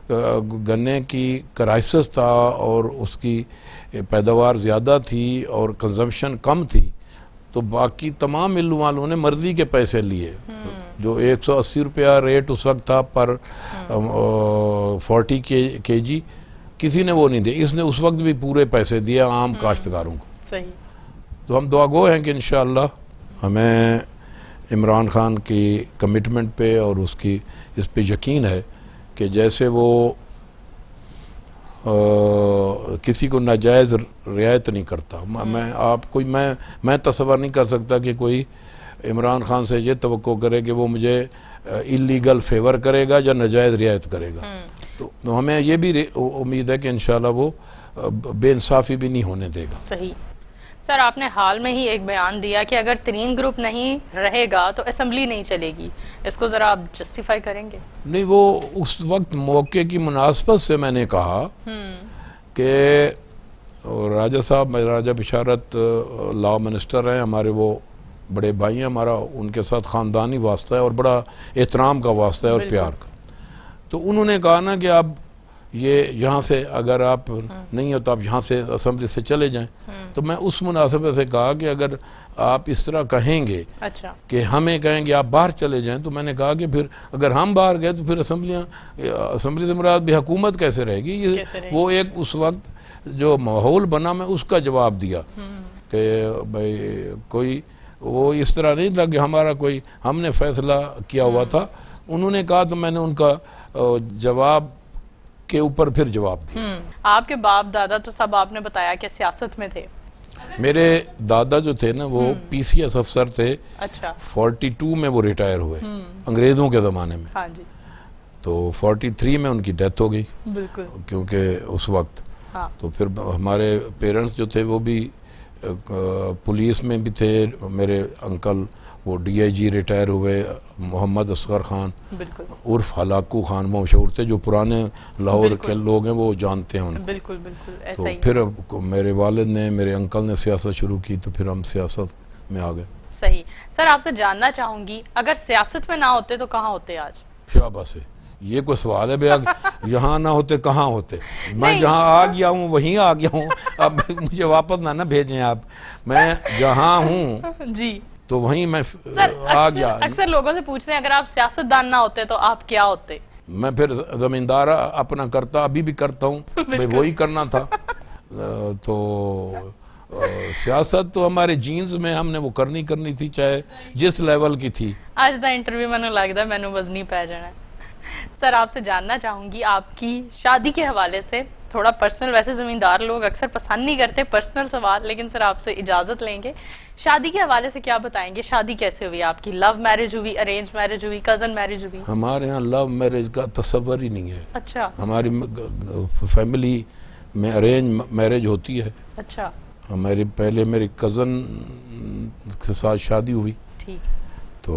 گنے کی کرائسس تھا اور اس کی پیداوار زیادہ تھی اور کنزمپشن کم تھی، تو باقی تمام ملوں والوں نے مرضی کے پیسے لیے. جو 180 روپیہ ریٹ اس وقت تھا پر 40 کے جی، کسی نے وہ نہیں دیا. اس نے اس وقت بھی پورے پیسے دیے عام کاشتکاروں کو. صحیح. تو ہم دعا گو ہیں کہ انشاءاللہ ہمیں عمران خان کی کمٹمنٹ پہ اور اس پہ یقین ہے کہ جیسے وہ کسی کو ناجائز رعایت نہیں کرتا. میں تصور نہیں کر سکتا کہ کوئی عمران خان سے یہ توقع کرے کہ وہ مجھے اللیگل فیور کرے گا یا ناجائز رعایت کرے گا. تو ہمیں یہ بھی امید ہے کہ انشاءاللہ وہ بے انصافی بھی نہیں ہونے دے گا. صحیح. سر آپ نے حال میں ہی ایک بیان دیا کہ اگر ترین گروپ نہیں رہے گا تو اسمبلی نہیں چلے گی. اس کو ذرا آپ جسٹیفائی کریں گے؟ نہیں، وہ اس وقت موقع کی مناسبت سے میں نے کہا کہ راجہ صاحب، راجہ بشارت لا منسٹر ہیں ہمارے، وہ بڑے بھائی ہیں ہمارا، ان کے ساتھ خاندانی واسطہ ہے اور بڑا احترام کا واسطہ ہے اور پیار کا. تو انہوں نے کہا نا کہ اب یہ یہاں سے اگر آپ نہیں ہو تو آپ یہاں سے اسمبلی سے چلے جائیں. تو میں اس مناسبت سے کہا کہ اگر آپ اس طرح کہیں گے کہ ہمیں کہیں گے آپ باہر چلے جائیں، تو میں نے کہا کہ پھر اگر ہم باہر گئے تو پھر اسمبلی سے مراد بھی حکومت کیسے رہے گی. وہ ایک اس وقت جو ماحول بنا، میں اس کا جواب دیا کہ بھائی کوئی وہ اس طرح نہیں تھا کہ ہمارا کوئی ہم نے فیصلہ کیا ہوا تھا. انہوں نے کہا تو میں نے ان کا جواب کے اوپر پھر جواب دیا. آپ کے باپ دادا تو سب آپ نے بتایا کہ سیاست میں تھے. میرے دادا جو تھے نا وہ پی سی ایس افسر تھے. اچھا. 42 میں وہ ریٹائر ہوئے انگریزوں کے زمانے میں. ہاں جی. تو 43 میں ان کی ڈیتھ ہو گئی. بالکل. کیونکہ اس وقت تو پھر ہمارے پیرنٹس جو تھے وہ بھی پولیس میں بھی تھے. میرے انکل وہ ڈی آئی جی ریٹائر ہوئے، محمد اصغر خان عرف ہلاکو خان، مشہور تھے، جو پرانے لاہور کے لوگ ہیں وہ جانتے ہیں ان کو. بالکل بالکل. تو پھر میرے والد نے، میرے انکل نے سیاست شروع کی تو پھر ہم سیاست میں آ گئے. صحیح. سر آپ سے جاننا چاہوں گی اگر سیاست میں نہ ہوتے تو کہاں ہوتے آج؟ شاباش ہے، یہ کوئی سوال ہے بھیا؟ یہاں نہ ہوتے کہاں ہوتے؟ میں جہاں آ گیا ہوں وہیں آ گیا ہوں. اب مجھے واپس نہ بھیجیں آپ. میں جہاں ہوں جی تو وہیں میں آ گیا. اکثر لوگوں سے پوچھتے ہیں اگر آپ سیاست دان نہ ہوتے تو آپ کیا ہوتے؟ میں پھر زمیندار اپنا کرتا، ابھی بھی کرتا ہوں، وہی کرنا تھا. تو سیاست تو ہمارے جینز میں ہم نے وہ کرنی تھی، چاہے جس لیول کی تھی. آج دا انٹرویو میں نے لگتا ہے میں نے وزنی پہ جانا ہے. سر آپ سے جاننا چاہوں گی آپ کی شادی کے حوالے سے تھوڑا پرسنل، ویسے زمیندار لوگ اکثر پسند نہیں کرتے پرسنل سوال، لیکن سر آپ سے اجازت لیں گے. شادی کے حوالے سے کیا بتائیں گے؟ شادی کیسے ہوئی آپ کی؟ لو میرج ہوئی، ارینج میرج ہوئی، کزن میرج ہوئی؟ ہمارے ہاں لو میرج کا تصور ہی نہیں ہے. اچھا. ہماری فیملی میں ارینج میرج ہوتی ہے. اچھا. ہماری پہلے میری کزن کے ساتھ شادی ہوئی. ٹھیک. تو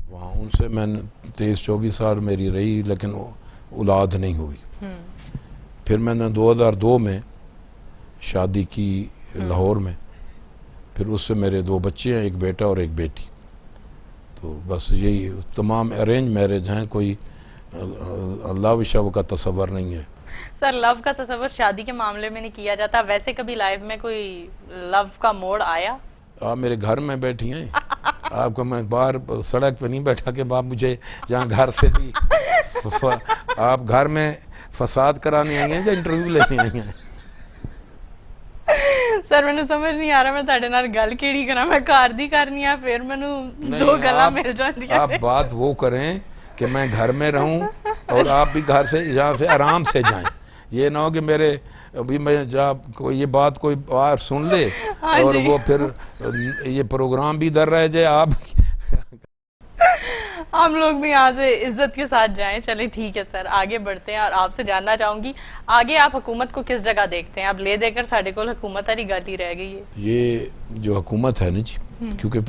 وہاں ان سے میں نے 23-24 سال میری رہی، لیکن اولاد نہیں ہوئی. پھر میں نے 2002 میں شادی کی لاہور میں. پھر اس سے میرے 2 بچے ہیں، ایک بیٹا اور ایک بیٹی. تو بس یہی تمام ارینج میرج ہیں، کوئی اللہ و شب کا تصور نہیں ہے. سر لو کا تصور شادی کے معاملے میں نہیں کیا جاتا، ویسے کبھی لائف میں کوئی لو کا موڑ آیا؟ آپ میرے گھر میں بیٹھی ہیں، آپ کو میں باہر سڑک پہ نہیں بیٹھا کہ باپ مجھے جہاں گھر سے بھی آپ گھر میں فساد کرانے آئی ہیں یا انٹرویو لینے آئی ہیں؟ سر میں نے سمجھ نہیں آ رہا میں تھوڑے نال گل کیڑی کراں، میں گھر دی کرنی ہے پھر میں 2 گلاں مل جاندیاں. آپ بات وہ کریں کہ میں گھر میں رہوں اور آپ بھی گھر سے یہاں سے آرام سے جائیں. یہ نہ ہو کہ میرے ابھی میں جب یہ بات کوئی باہر سن لے اور وہ پھر یہ پروگرام بھی ادھر رہ جائے. آپ ہم لوگ بھی یہاں سے عزت کے ساتھ جائیں. چلیں ٹھیک ہے سر، آگے بڑھتے ہیں اور آپ سے جاننا چاہوں گی آگے آپ حکومت کو کس جگہ دیکھتے ہیں؟ اب لے دے کر ساڑھے کو حکومت والی گل ہی رہ گئی ہے. یہ جو حکومت ہے نا جی، کیونکہ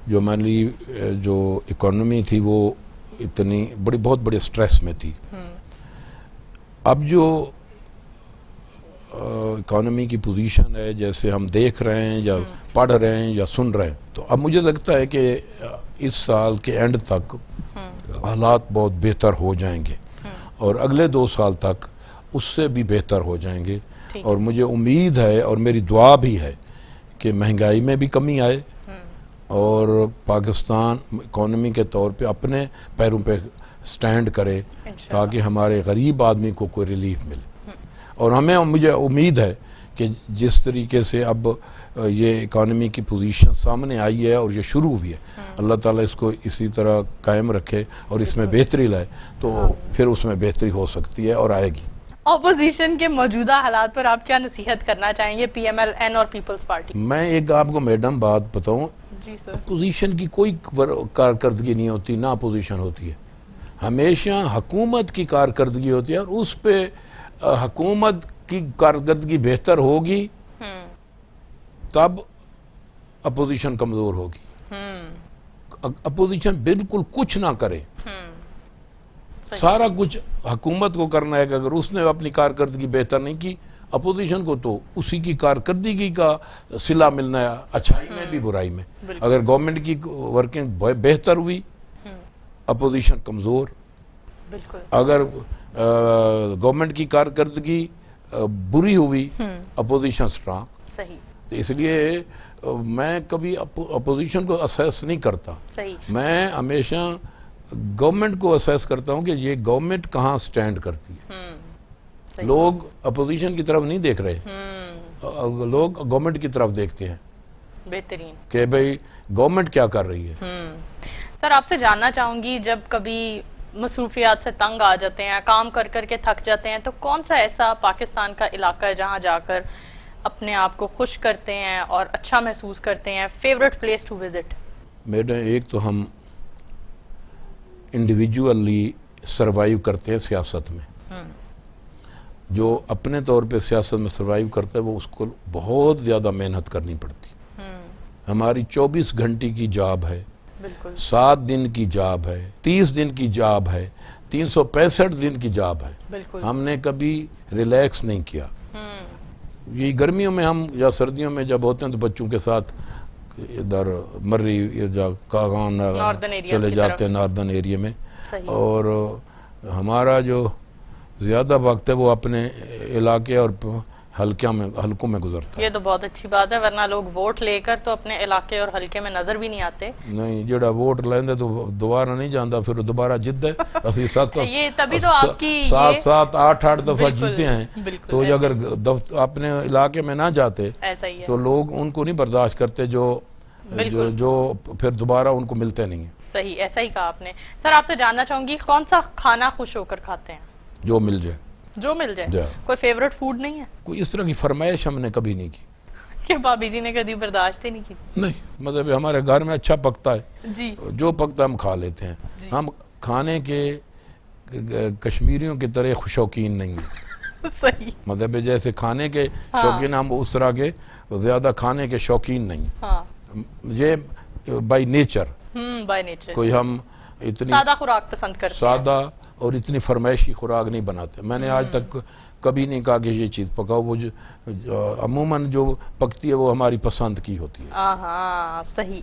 جو ہماری جو اکانومی تھی وہ اتنی بہت بڑے سٹریس میں تھی. اب جو اکانومی کی پوزیشن ہے، جیسے ہم دیکھ رہے ہیں یا پڑھ رہے ہیں یا سن رہے ہیں، تو اب مجھے لگتا ہے کہ اس سال کے اینڈ تک حالات بہت بہتر ہو جائیں گے اور اگلے 2 سال تک اس سے بھی بہتر ہو جائیں گے. ٹھیک. اور مجھے امید ہے اور میری دعا بھی ہے کہ مہنگائی میں بھی کمی آئے اور پاکستان اکانومی کے طور پہ اپنے پیروں پہ سٹینڈ کرے تاکہ ہمارے غریب آدمی کو کوئی ریلیف ملے. اور مجھے امید ہے کہ جس طریقے سے اب یہ اکانومی کی پوزیشن سامنے آئی ہے اور یہ شروع ہوئی ہے, اللہ تعالیٰ اس کو اسی طرح قائم رکھے اور اس میں بہتری لائے تو پھر اس میں بہتری ہو سکتی ہے اور آئے گی. اپوزیشن کے موجودہ حالات پر آپ کیا نصیحت کرنا چاہیں گے پی ایم ایل این اور پیپلز پارٹی؟ میں ایک آپ کو میڈم بات بتاؤں, جی سر. اپوزیشن کی کوئی کارکردگی نہیں ہوتی, نہ اپوزیشن ہوتی ہے. ہمیشہ حکومت کی کارکردگی ہوتی ہے اور اس پہ حکومت کی کارکردگی بہتر ہوگی تب اپوزیشن کمزور ہوگی. اپوزیشن بالکل کچھ نہ کرے, سارا کچھ حکومت کو کرنا ہے کہ اگر اس نے اپنی کارکردگی بہتر نہیں کی, اپوزیشن کو تو اسی کی کارکردگی کا صلہ ملنا ہے, اچھائی میں بھی برائی میں. اگر گورنمنٹ کی ورکنگ بہتر ہوئی اپوزیشن کمزور, اگر گورنمنٹ کی کارکردگی بری ہوئی اپوزیشن سٹرانگ. صحیح. تو اس لیے میں کبھی اپوزیشن کو اسیس نہیں کرتا, میں ہمیشہ گورنمنٹ کو اسیس کرتا ہوں کہ یہ گورنمنٹ کہاں سٹینڈ کرتی ہے. لوگ اپوزیشن کی طرف نہیں دیکھ رہے, لوگ گورنمنٹ کی طرف دیکھتے ہیں بہترین کہ بھئی گورنمنٹ کیا کر رہی ہے. سر آپ سے جاننا چاہوں گی, جب کبھی مصروفیات سے تنگ آ جاتے ہیں, کام کر کر کے تھک جاتے ہیں, تو کون سا ایسا پاکستان کا علاقہ ہے جہاں جا کر اپنے آپ کو خوش کرتے ہیں اور اچھا محسوس کرتے ہیں؟ Favourite place to visit? Madam ایک تو ہم انڈیویجولی سروائیو کرتے ہیں سیاست میں, جو اپنے طور پہ سیاست میں سروائیو کرتا ہے وہ اس کو بہت زیادہ محنت کرنی پڑتی. ہماری 24 گھنٹے کی جاب ہے, 7 دن کی جاب ہے, 30 دن کی جاب ہے, 365 دن کی جاب ہے. ہم نے کبھی ریلیکس نہیں کیا. یہ گرمیوں میں ہم یا سردیوں میں جب ہوتے ہیں تو بچوں کے ساتھ ادھر مری یا کاغان چلے جاتے ہیں ناردن ایریا میں, اور ہمارا جو زیادہ وقت ہے وہ اپنے علاقے اور حلقوں میں گزرتا ہے. یہ تو بہت اچھی بات ہے, ورنہ لوگ ووٹ لے کر تو اپنے علاقے اور حلقے میں نظر بھی نہیں آتے. نہیں, جڑا ووٹ لیندے تو دوبارہ نہیں جاندا, پھر دوبارہ جد ہے. اسی 7 8 دفعہ جیتے ہیں, تو اگر اپنے علاقے میں نہ جاتے تو لوگ ان کو نہیں برداشت کرتے جو پھر دوبارہ ان کو ملتے نہیں ہیں. صحیح, ایسا ہی کہا آپ نے. سر آپ سے جاننا چاہوں گی, کون سا کھانا خوش ہو کر کھاتے ہیں؟ جو مل جائے. جو مل جائے. کوئی فیوریٹ فوڈ نہیں ہے؟ کوئی اس طرح کی فرمائش ہم نے کبھی نہیں کی کہ بھابی جی نے کبھی برداشت ہی نہیں کی. نہیں, مطلب ہمارے گھر میں اچھا پکتا ہے جی, جو پکتا ہم کھا لیتے ہیں. ہم کھانے کے کشمیریوں کی طرح شوقین نہیں ہیں. صحیح. مطلب جیسے کھانے کے شوقین, ہم اس طرح کے زیادہ کھانے کے شوقین نہیں. یہ بائی نیچر, کوئی ہم اتنی سادہ خوراک پسند کرتے ہیں, سادہ اور اتنی فرمائشی خوراک نہیں بناتے. میں نے آج تک کبھی نہیں کہا کہ یہ چیز پکاؤ, وہ عموماً جو پکتی ہے وہ ہماری پسند کی ہوتی ہے. ہاں صحیح.